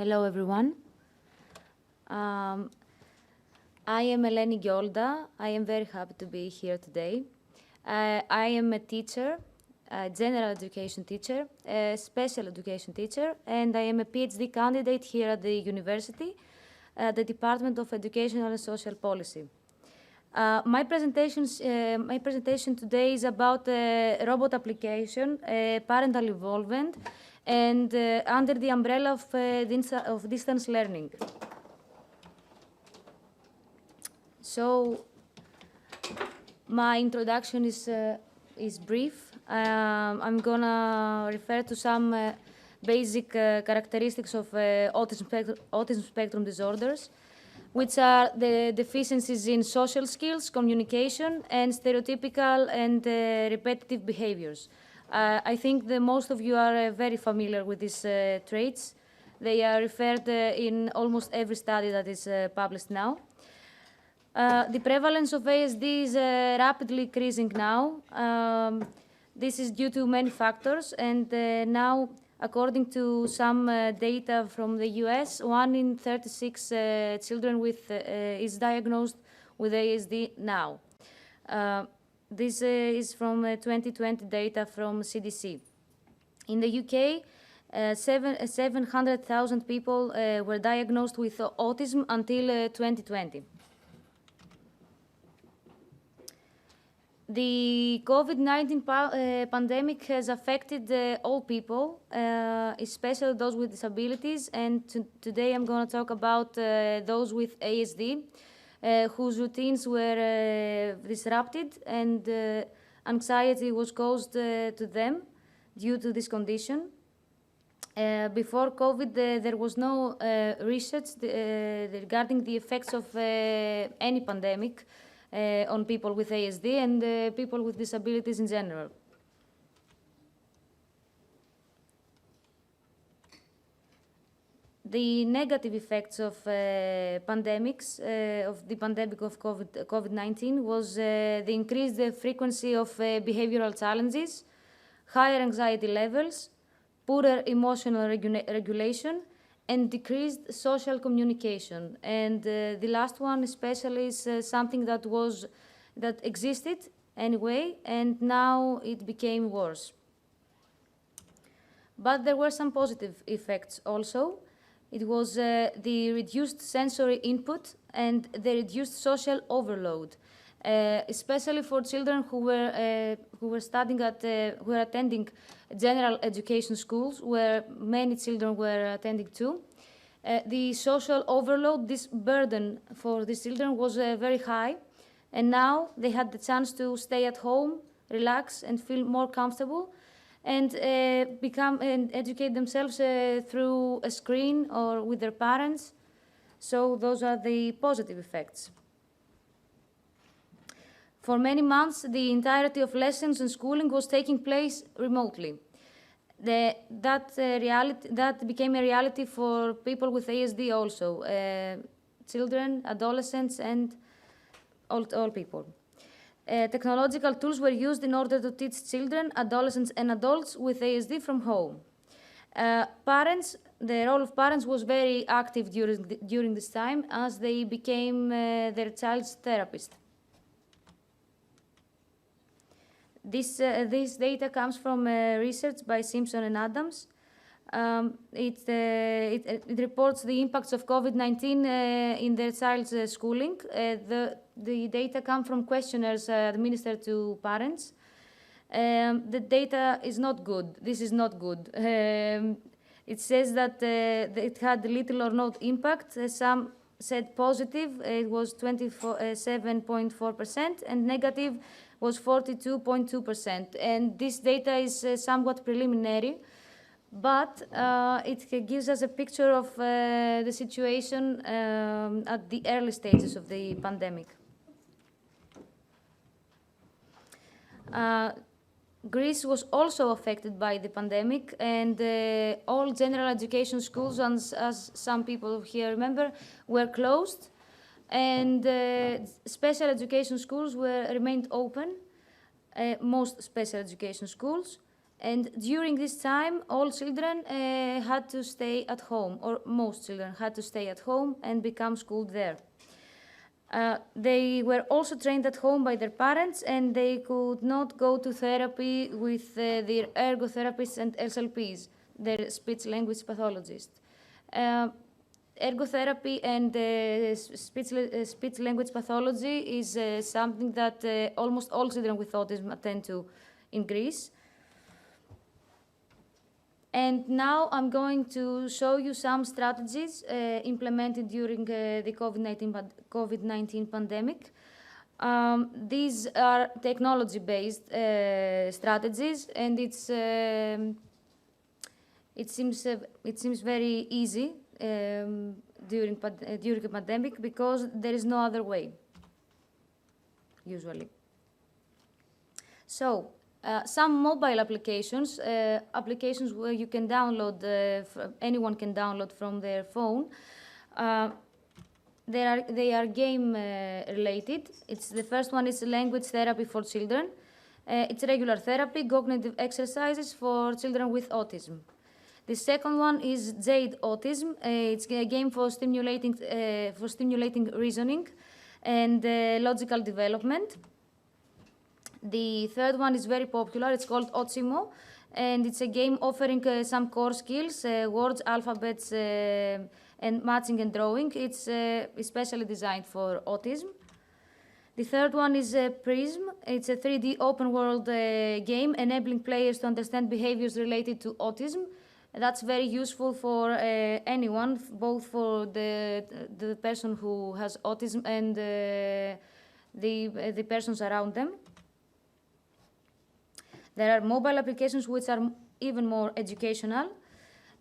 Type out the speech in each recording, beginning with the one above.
Hello, everyone. I am I.D Gkiolnta. I am very happy to be here today. I am a teacher, a general education teacher, a special education teacher, and I am a PhD candidate here at the university, the Department of Educational and Social Policy. My presentation today is about robot application, parental involvement, and under the umbrella of distance learning. So, my introduction is brief. I'm gonna refer to some basic characteristics of autism spectrum disorders, which are the deficiencies in social skills, communication, and stereotypical and repetitive behaviors. I think that most of you are very familiar with these traits. They are referred in almost every study that is published now. The prevalence of ASD is rapidly increasing now. This is due to many factors, and now, according to some data from the US, 1 in 36 children is diagnosed with ASD now. This is from 2020 data from CDC. In the UK, 700,000 people were diagnosed with autism until 2020. The COVID-19 pandemic has affected all people, especially those with disabilities, and today I'm going to talk about those with ASD, whose routines were disrupted and anxiety was caused to them due to this condition. Before COVID, there was no research regarding the effects of any pandemic on people with ASD and people with disabilities in general. The negative effects of pandemics, of the pandemic of COVID-19 was the increased frequency of behavioral challenges, higher anxiety levels, poorer emotional regulation, and decreased social communication. And the last one especially is something that existed anyway, and now it became worse. But there were some positive effects also. It was the reduced sensory input and the reduced social overload, especially for children who were studying who were attending general education schools, where many children were attending too. The social overload, this burden for these children was very high, and now they had the chance to stay at home, relax, and feel more comfortable, and educate themselves through a screen or with their parents. So those are the positive effects. For many months, the entirety of lessons and schooling was taking place remotely. That became a reality for people with ASD also, children, adolescents, and all people. Technological tools were used in order to teach children, adolescents, and adults with ASD from home. The role of parents was very active during this time, as they became their child's therapist. This data comes from research by Simpson and Adams. It reports the impacts of COVID-19 in their child's schooling. The data come from questionnaires administered to parents. The data is not good. This is not good. It says that it had little or no impact. Some said positive, it was 27.4%, and negative was 42.2%. And this data is somewhat preliminary, but it gives us a picture of the situation at the early stages of the pandemic. Greece was also affected by the pandemic, and all general education schools, as some people here remember, were closed, and special education schools remained open, most special education schools, And during this time, all children had to stay at home, or most children had to stay at home and become schooled there. They were also trained at home by their parents, and they could not go to therapy with their ergotherapists and SLPs, their speech language pathologists. Ergotherapy and speech language pathology is something that almost all children with autism attend to in Greece. And now I'm going to show you some strategies implemented during the COVID-19 pandemic. These are technology-based strategies, and it seems very easy during a pandemic because there is no other way, usually. So, some mobile applications, applications where you can download, anyone can download from their phone. They are game related. The first one is language therapy for children. It's regular therapy, cognitive exercises for children with autism. The second one is Jade Autism. It's a game for stimulating reasoning and logical development. The third one is very popular. It's called Otsimo, and it's a game offering some core skills, words, alphabets, and matching and drawing. It's especially designed for autism. The third one is Prism. It's a 3D open world game enabling players to understand behaviors related to autism. That's very useful for anyone, both for the person who has autism and the persons around them. There are mobile applications which are even more educational.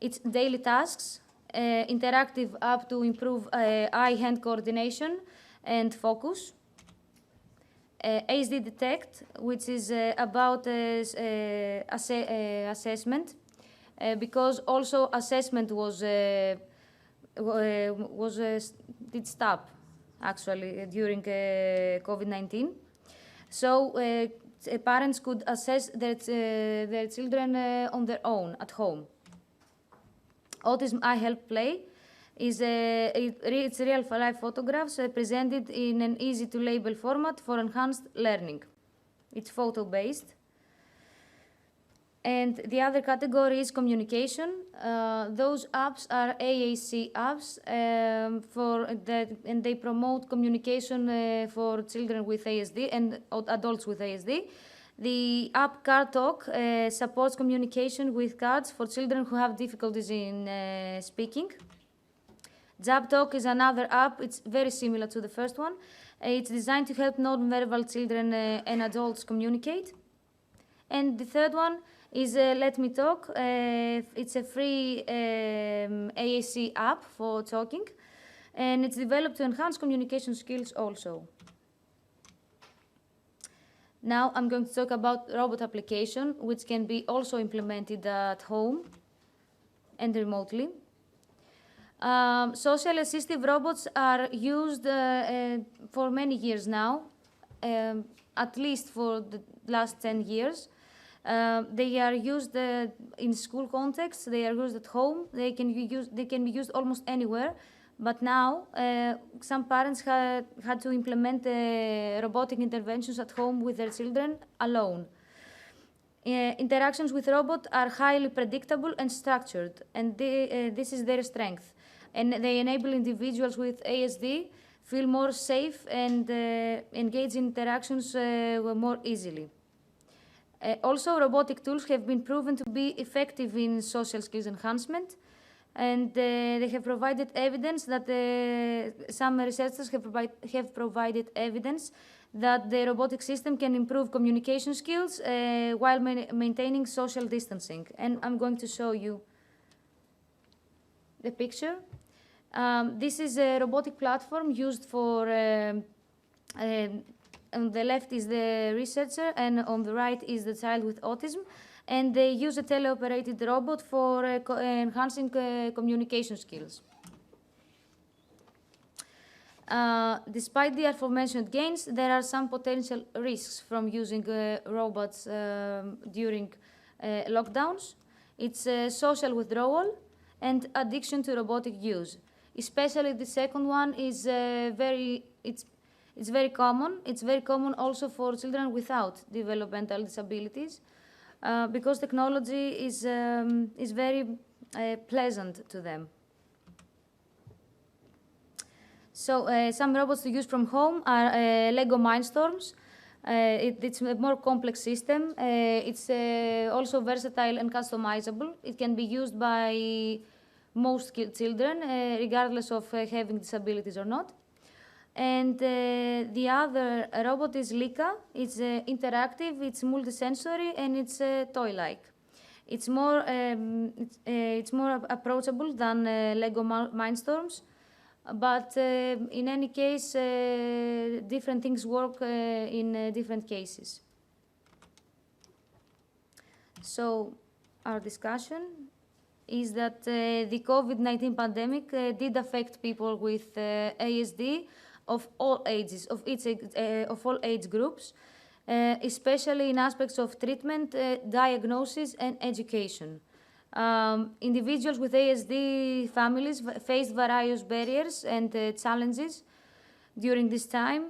It's daily tasks, interactive app to improve eye-hand coordination and focus. ASD Detect, which is about assessment, because also assessment did stop actually during COVID-19. So parents could assess their children on their own at home. Autism I Help Play is it's real-life photographs presented in an easy-to-label format for enhanced learning. It's photo-based. And the other category is communication. Those apps are AAC apps and they promote communication for children with ASD and adults with ASD. The app Card Talk supports communication with cards for children who have difficulties in speaking. Jab Talk is another app. It's very similar to the first one. It's designed to help non-verbal children and adults communicate. And the third one is Let Me Talk. It's a free AAC app for talking, and it's developed to enhance communication skills also. Now I'm going to talk about robot application, which can be also implemented at home and remotely. Social assistive robots are used for many years now, at least for the last 10 years. They are used in school contexts. They are used at home. They can be used almost anywhere. But now some parents had to implement robotic interventions at home with their children alone. Interactions with robots are highly predictable and structured, and this is their strength. And they enable individuals with ASD feel more safe and engage in interactions more easily. Also, robotic tools have been proven to be effective in social skills enhancement, and they have provided evidence that some researchers have provided evidence that the robotic system can improve communication skills while maintaining social distancing. And I'm going to show you the picture. This is a robotic platform used for on the left is the researcher, and on the right is the child with autism. And they use a teleoperated robot for enhancing communication skills. Despite the aforementioned gains, there are some potential risks from using robots during lockdowns. It's social withdrawal and addiction to robotic use. Especially the second one is it's very common. It's very common also for children without developmental disabilities, because technology is very pleasant to them. So some robots to use from home are Lego Mindstorms. It's a more complex system. It's also versatile and customizable. It can be used by most children, regardless of having disabilities or not. And the other robot is Lika. It's interactive, it's multisensory, and it's toy-like. It's more approachable than Lego Mindstorms. But in any case, different things work in different cases. So our discussion is that the COVID-19 pandemic did affect people with ASD of all ages, of all age groups, especially in aspects of treatment, diagnosis, and education. Individuals with ASD families faced various barriers and challenges during this time.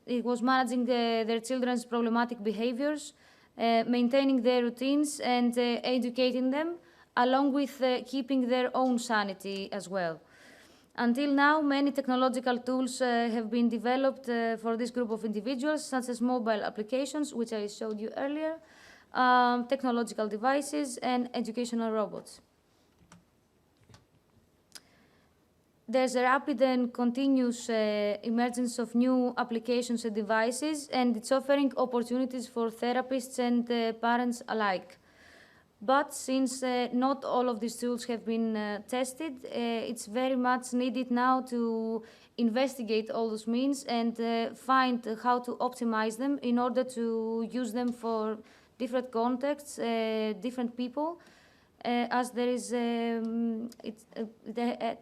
It was managing their children's problematic behaviors, maintaining their routines, and educating them, along with keeping their own sanity as well. Until now, many technological tools have been developed for this group of individuals, such as mobile applications, which I showed you earlier, technological devices, and educational robots. There's a rapid and continuous emergence of new applications and devices, and it's offering opportunities for therapists and parents alike. But since not all of these tools have been tested, it's very much needed now to investigate all those means and find how to optimize them in order to use them for different contexts, different people, as there is the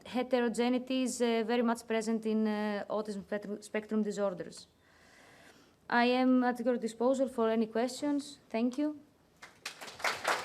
heterogeneity is very much present in autism spectrum disorders. I am at your disposal for any questions. Thank you.